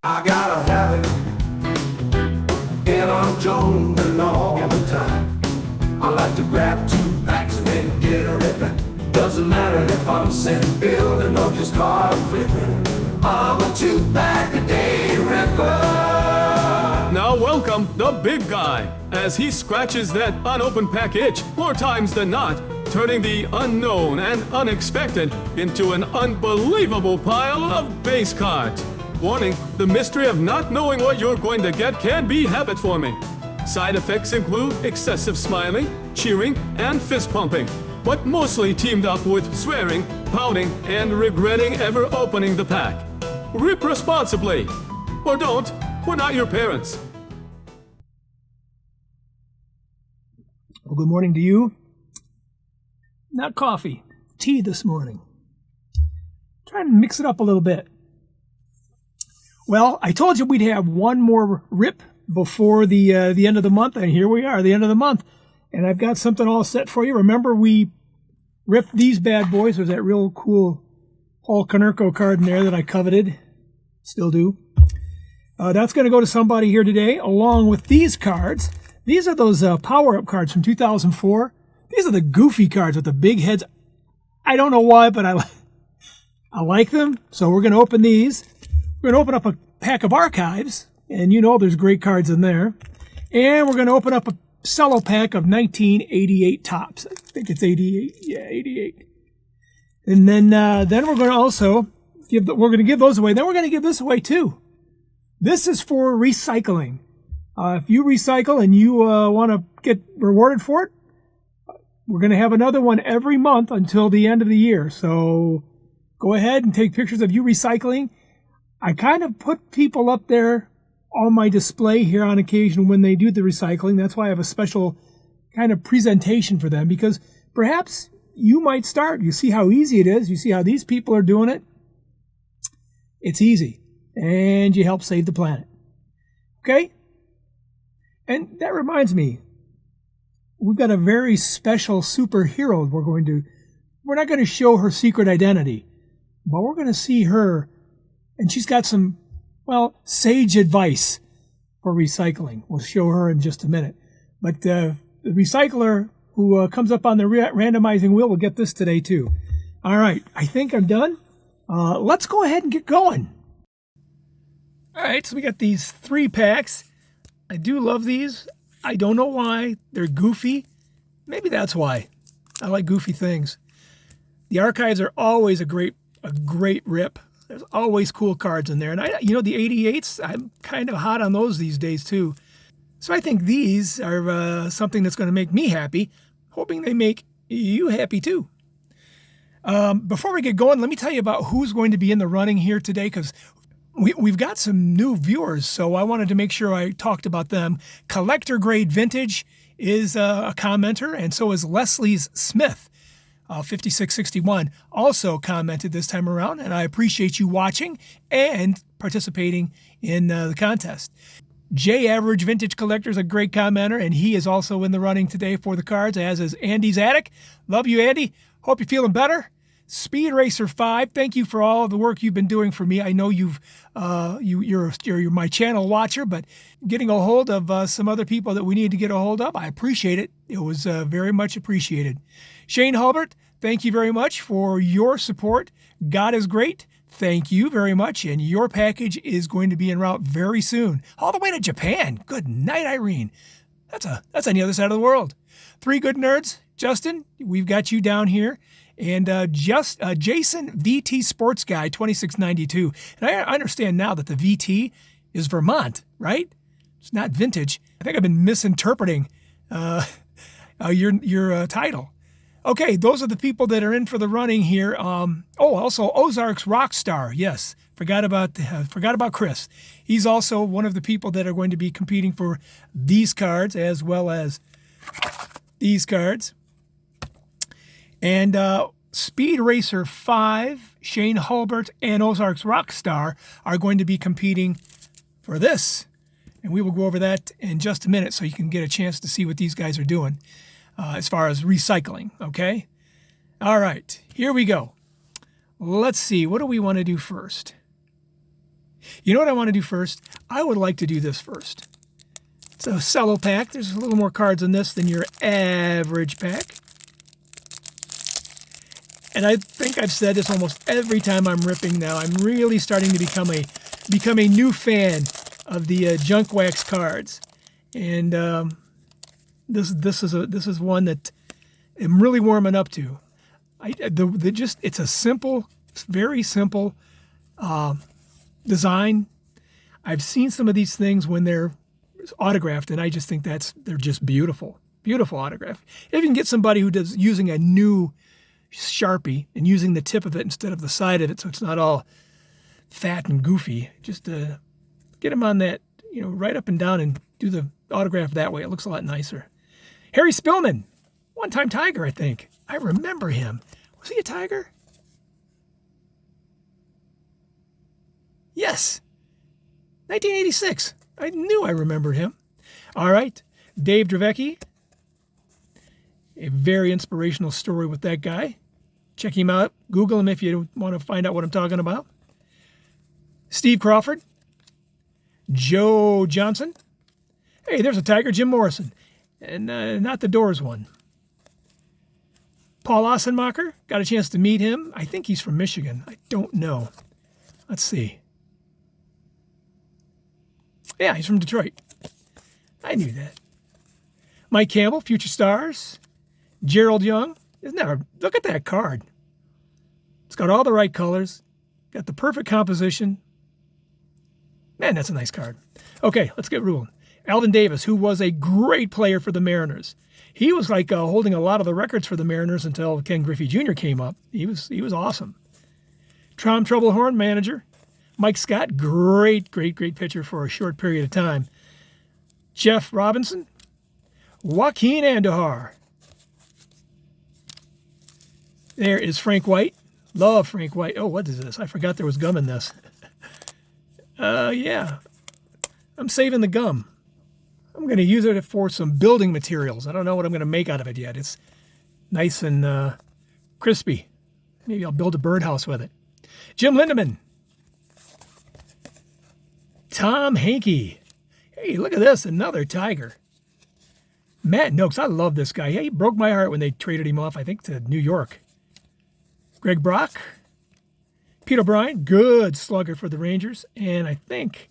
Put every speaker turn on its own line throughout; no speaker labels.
I gotta have it, and I'm jonesing all the time. I like to grab 2 packs and then get a rippin'. Doesn't matter if I'm sitting building or just card flipping. I'm a 2-pack-a-day ripper.
Now welcome the big guy, as he scratches that unopened package more times than not, turning the unknown and unexpected into an unbelievable pile of base cards. Warning, the mystery of not knowing what you're going to get can be habit-forming. Side effects include excessive smiling, cheering, and fist pumping, but mostly teamed up with swearing, pouting, and regretting ever opening the pack. Rip responsibly. Or don't. We're not your parents.
Well, good morning to you. Not coffee, tea this morning. Trying to mix it up a little bit. Well, I told you we'd have one more rip before the end of the month, and here we are, the end of the month. And I've got something all set for you. Remember, we ripped these bad boys. There's that real cool Paul Konerko card in there that I coveted. Still do. That's going to go to somebody here today, along with these cards. These are those power-up cards from 2004. These are the goofy cards with the big heads. I don't know why, but I like them. So we're going to open these. We're going to open up a pack of archives, and you know there's great cards in there. And we're going to open up a cello pack of 1988 tops. I think it's 88. Yeah, 88. And then we're going to also give those away. Then we're going to give this away too. This is for recycling. If you recycle and you want to get rewarded for it, we're going to have another one every month until the end of the year. So go ahead and take pictures of you recycling. I kind of put people up there on my display here on occasion when they do the recycling. That's why I have a special kind of presentation for them, because perhaps you might start. You see how easy it is. You see how these people are doing it. It's easy. And you help save the planet. Okay? And that reminds me, we've got a very special superhero we're not going to show her secret identity, but we're going to see her. And she's got some, sage advice for recycling. We'll show her in just a minute. But the recycler who comes up on the randomizing wheel will get this today too. All right, I think I'm done. Let's go ahead and get going. All right, so we got these 3 packs. I do love these. I don't know why. They're goofy. Maybe that's why. I like goofy things. The archives are always a great rip. There's always cool cards in there. And the 88s, I'm kind of hot on those these days too. So I think these are something that's going to make me happy, hoping they make you happy too. Before we get going, let me tell you about who's going to be in the running here today, because we've got some new viewers, so I wanted to make sure I talked about them. Collector Grade Vintage is a commenter, and so is Leslie's Smith. 5661 also commented this time around, and I appreciate you watching and participating in the contest. J Average Vintage Collector is a great commenter, and he is also in the running today for the cards, as is Andy's Attic. Love you, Andy. Hope you're feeling better. Speed Racer 5, thank you for all of the work you've been doing for me. I know you're my channel watcher, but getting a hold of some other people that we need to get a hold of, I appreciate it. It was very much appreciated. Shane Hulbert, thank you very much for your support. God is great. Thank you very much. And your package is going to be en route very soon, all the way to Japan. Good night, Irene. That's on the other side of the world. 3 good nerds. Justin, we've got you down here. And Jason VT Sports Guy 2692. And I understand now that the VT is Vermont, right? It's not vintage. I think I've been misinterpreting your title. Okay, those are the people that are in for the running here. Also Ozark's Rockstar. Yes, forgot about Chris. He's also one of the people that are going to be competing for these cards as well as these cards. And Speed Racer 5, Shane Hulbert, and Ozark's Rockstar are going to be competing for this. And we will go over that in just a minute so you can get a chance to see what these guys are doing as far as recycling, okay? All right, here we go. Let's see, what do we want to do first? You know what I want to do first? I would like to do this first. It's a cello pack. There's a little more cards in this than your average pack. And I think I've said this almost every time I'm ripping now. I'm really starting to become a new fan of the junk wax cards. And this is one that I'm really warming up to. It's a simple, very simple design. I've seen some of these things when they're autographed, and I just think they're just beautiful, beautiful autograph. If you can get somebody who does using a new Sharpie and using the tip of it instead of the side of it, so it's not all fat and goofy, just get them on that, right up and down and do the autograph that way. It looks a lot nicer. Harry Spillman, one-time Tiger, I think. I remember him. Was he a Tiger? Yes. 1986. I knew I remembered him. All right. Dave Dravecki. A very inspirational story with that guy. Check him out. Google him if you want to find out what I'm talking about. Steve Crawford. Joe Johnson. Hey, there's a Tiger, Jim Morrison. And not the Doors one. Paul Ossenmacher. Got a chance to meet him. I think he's from Michigan. I don't know. Let's see. Yeah, he's from Detroit. I knew that. Mike Campbell, Future Stars. Gerald Young. Look at that card. It's got all the right colors. Got the perfect composition. Man, that's a nice card. Okay, let's get rolling. Alvin Davis, who was a great player for the Mariners. He was like holding a lot of the records for the Mariners until Ken Griffey Jr. came up. He was awesome. Tom Troublehorn, manager. Mike Scott, great pitcher for a short period of time. Jeff Robinson. Joaquin Andujar. There is Frank White. Love Frank White. Oh, what is this? I forgot there was gum in this. Yeah. I'm saving the gum. I'm going to use it for some building materials. I don't know what I'm going to make out of it yet. It's nice and crispy. Maybe I'll build a birdhouse with it. Jim Lindemann. Tom Hankey. Hey, look at this. Another Tiger. Matt Noakes. I love this guy. He broke my heart when they traded him off, I think, to New York. Greg Brock. Pete O'Brien. Good slugger for the Rangers. And I think,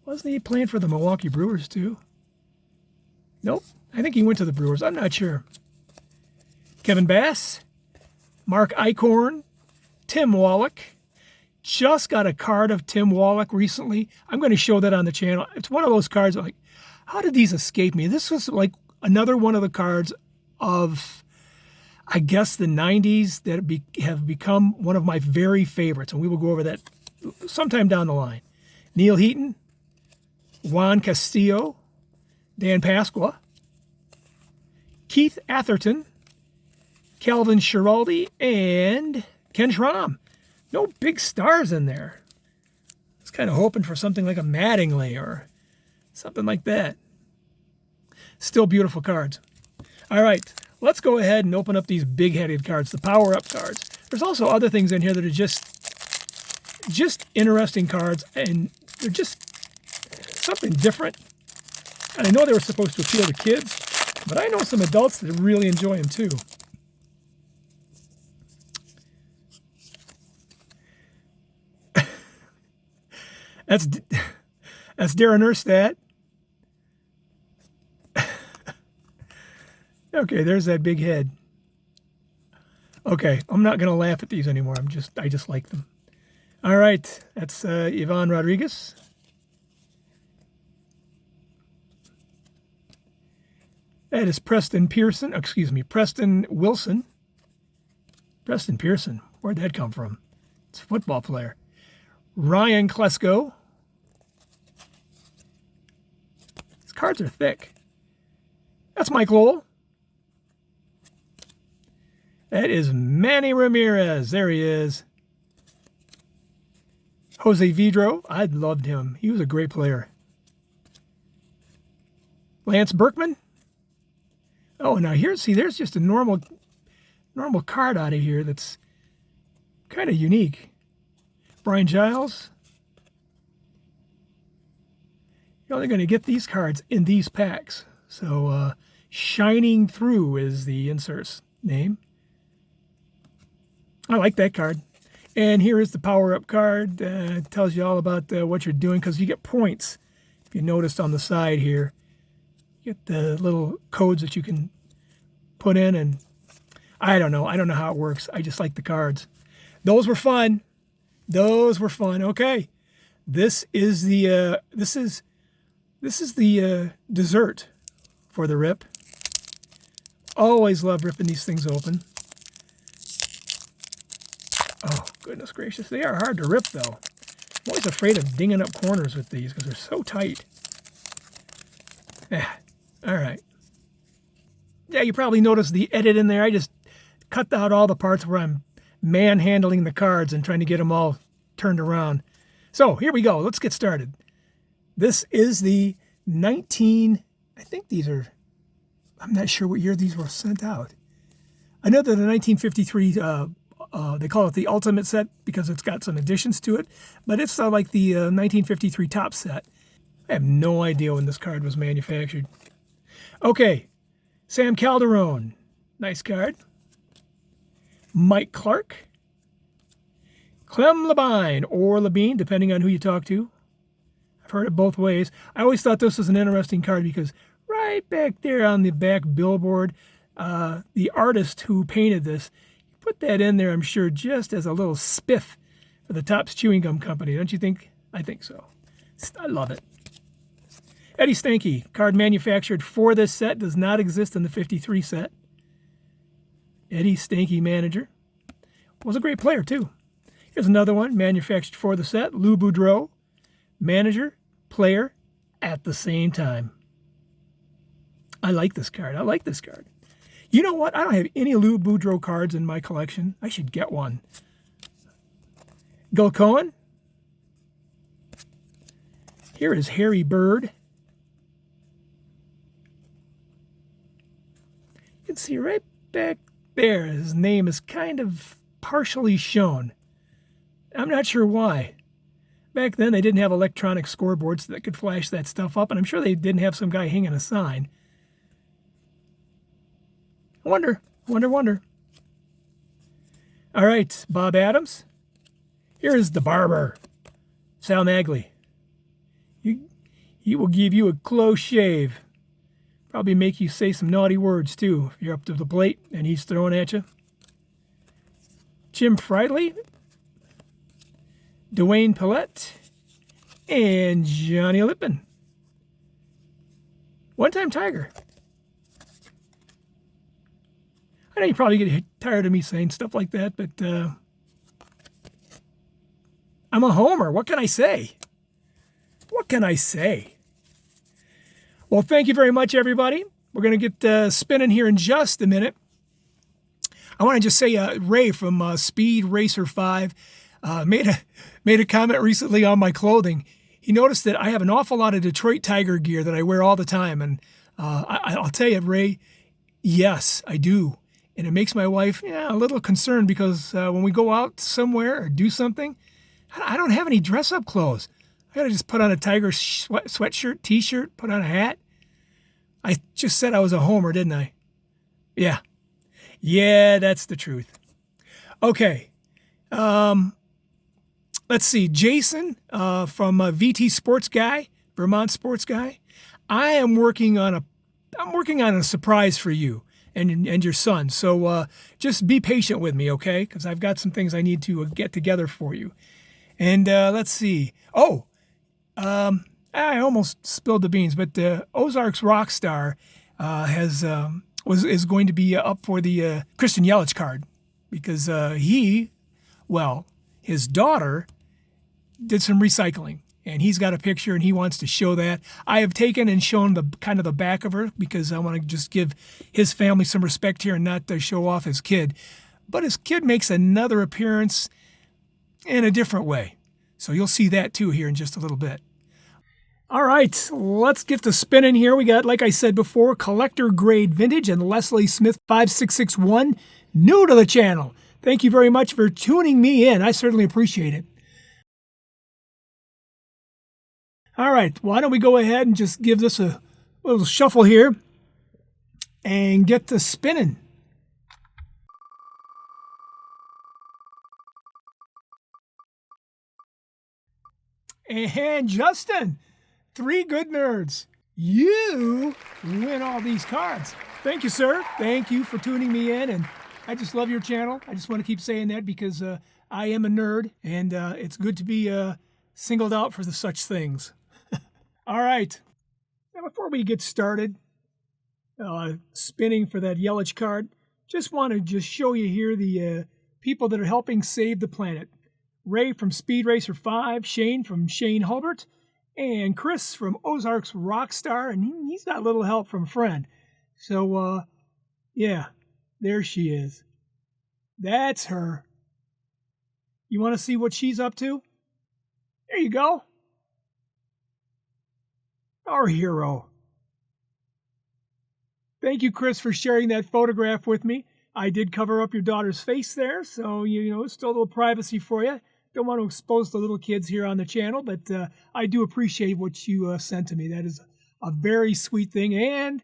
wasn't he playing for the Milwaukee Brewers too? Nope. I think he went to the Brewers. I'm not sure. Kevin Bass. Mark Eichhorn. Tim Wallach. Just got a card of Tim Wallach recently. I'm going to show that on the channel. It's one of those cards like, how did these escape me? This was like another one of the cards of, I guess, the 90s that have become one of my very favorites. And we will go over that sometime down the line. Neil Heaton, Juan Castillo, Dan Pasqua, Keith Atherton, Calvin Schiraldi, and Ken Schramm. No big stars in there. I was kind of hoping for something like a Mattingly or something like that. Still beautiful cards. All right, let's go ahead and open up these big-headed cards, the power-up cards. There's also other things in here that are just interesting cards, and they're just something different. And I know they were supposed to appeal to kids, but I know some adults that really enjoy them too. That's Darren Erstad. Okay, there's that big head. Okay, I'm not going to laugh at these anymore. I just like them. All right, that's Ivan Rodriguez. That is Preston Wilson. Preston Pearson. Where'd that come from? It's a football player. Ryan Klesko. These cards are thick. That's Mike Lowell. That is Manny Ramirez. There he is. Jose Vidro. I loved him. He was a great player. Lance Berkman. Oh, now there's just a normal card out of here that's kind of unique. Brian Giles. You're only going to get these cards in these packs. So, Shining Through is the insert's name. I like that card. And here is the power-up card. It tells you all about what you're doing, because you get points. If you noticed on the side here, you get the little codes that you can put in, and I don't know. I don't know how it works. I just like the cards. Those were fun. Those were fun. Okay. This is the dessert for the rip. Always love ripping these things open. Oh, goodness gracious. They are hard to rip, though. I'm always afraid of dinging up corners with these because they're so tight. All right. Yeah, you probably noticed the edit in there. I just cut out all the parts where I'm manhandling the cards and trying to get them all turned around. So here we go. Let's get started. This is the I think these are, I'm not sure what year these were sent out. I know that the 1953, they call it the Ultimate set because it's got some additions to it, but it's like the 1953 top set. I have no idea when this card was manufactured. Okay, Sam Calderon, nice card. Mike Clark. Clem Labine, or Labine, depending on who you talk to. I've heard it both ways. I always thought this was an interesting card because right back there on the back billboard, the artist who painted this, put that in there, I'm sure, just as a little spiff for the Topps Chewing Gum Company. Don't you think? I think so. I love it. Eddie Stanky, card manufactured for this set, does not exist in the 53 set. Eddie Stanky, manager. Was a great player, too. Here's another one, manufactured for the set. Lou Boudreau, manager, player, at the same time. I like this card. I like this card. You know what? I don't have any Lou Boudreau cards in my collection. I should get one. Gil Cohen. Here is Harry Bird. You can see right back there, his name is kind of partially shown. I'm not sure why. Back then, they didn't have electronic scoreboards that could flash that stuff up, and I'm sure they didn't have some guy hanging a sign. Wonder. All right, Bob Adams. Here is the barber, Sal Nagley. He will give you a close shave. Probably make you say some naughty words, too, if you're up to the plate and he's throwing at you. Jim Friedley, Dwayne Pillette, and Johnny Lippin. One-time Tiger. I know you probably get tired of me saying stuff like that, but I'm a homer. What can I say? What can I say? Well, thank you very much, everybody. We're going to get spinning here in just a minute. I want to just say Ray from Speed Racer 5 made a comment recently on my clothing. He noticed that I have an awful lot of Detroit Tiger gear that I wear all the time. And I'll tell you, Ray, yes, I do. And it makes my wife a little concerned because when we go out somewhere or do something, I don't have any dress-up clothes. I got to just put on a Tiger sweatshirt, T-shirt, put on a hat. I just said I was a homer, didn't I? Yeah. Yeah, that's the truth. Okay. Let's see. Jason from VT Sports Guy, Vermont Sports Guy. I'm working on a surprise for you and your son. So just be patient with me, okay? Because I've got some things I need to get together for you. And let's see. Oh, I almost spilled the beans, but Ozarks Rockstar is going to be up for the Christian Yelich card because his daughter did some recycling. And he's got a picture, and he wants to show that. I have taken and shown the kind of the back of her because I want to just give his family some respect here and not show off his kid. But his kid makes another appearance in a different way. So you'll see that too here in just a little bit. All right, let's get to spinning here. We got, like I said before, collector grade vintage and Leslie Smith 5661, new to the channel. Thank you very much for tuning me in. I certainly appreciate it. All right, why don't we go ahead and just give this a little shuffle here and get to spinning. And Justin, 3 good nerds. You win all these cards. Thank you, sir. Thank you for tuning me in. And I just love your channel. I just want to keep saying that because I am a nerd, and it's good to be singled out for such things. All right. Now, before we get started spinning for that Yelich card, just want to just show you here the people that are helping save the planet. Ray from Speed Racer 5, Shane from Shane Hulbert, and Chris from Ozark's Rockstar, and he's got a little help from a friend. So, yeah, there she is. That's her. You want to see what she's up to? There you go. Our hero. Thank you, Chris, for sharing that photograph with me. I did cover up your daughter's face there, so, still a little privacy for you. Don't want to expose the little kids here on the channel, but I do appreciate what you sent to me. That is a very sweet thing, and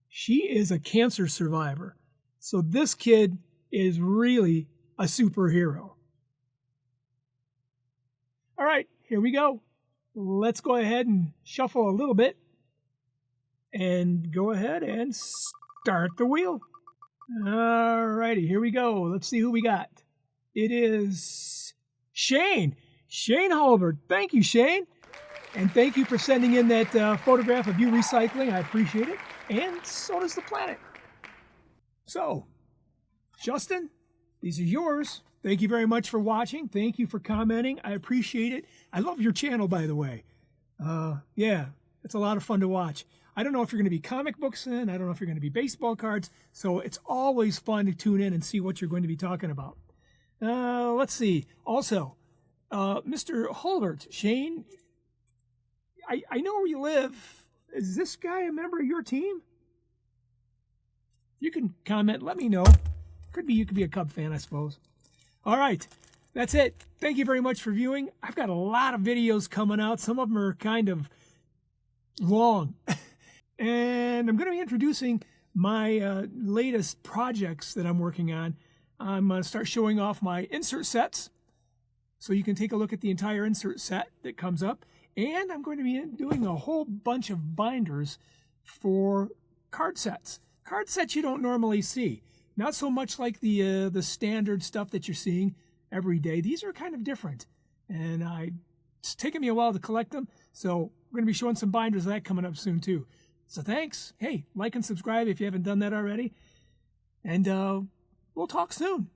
she is a cancer survivor. So this kid is really a superhero. All right, here we go. Let's go ahead and shuffle a little bit and go ahead and start the wheel. All righty, here we go. Let's see who we got. It is Shane Hulbert. Thank you, Shane. And thank you for sending in that photograph of you recycling. I appreciate it. And so does the planet. So, Justin, these are yours. Thank you very much for watching. Thank you for commenting. I appreciate it. I love your channel, by the way. Yeah, it's a lot of fun to watch. I don't know if you're going to be comic books in. I don't know if you're going to be baseball cards. So it's always fun to tune in and see what you're going to be talking about. Let's see. Also, Mr. Hulbert, Shane, I know where you live. Is this guy a member of your team? You can comment. Let me know. You could be a Cub fan, I suppose. All right. That's it. Thank you very much for viewing. I've got a lot of videos coming out. Some of them are kind of long. And I'm going to be introducing my latest projects that I'm working on. I'm going to start showing off my insert sets, so you can take a look at the entire insert set that comes up. And I'm going to be doing a whole bunch of binders for card sets. Card sets you don't normally see. Not so much like the standard stuff that you're seeing every day. These are kind of different. And it's taken me a while to collect them. So we're going to be showing some binders of that coming up soon too. So thanks. Hey, like and subscribe if you haven't done that already. And we'll talk soon.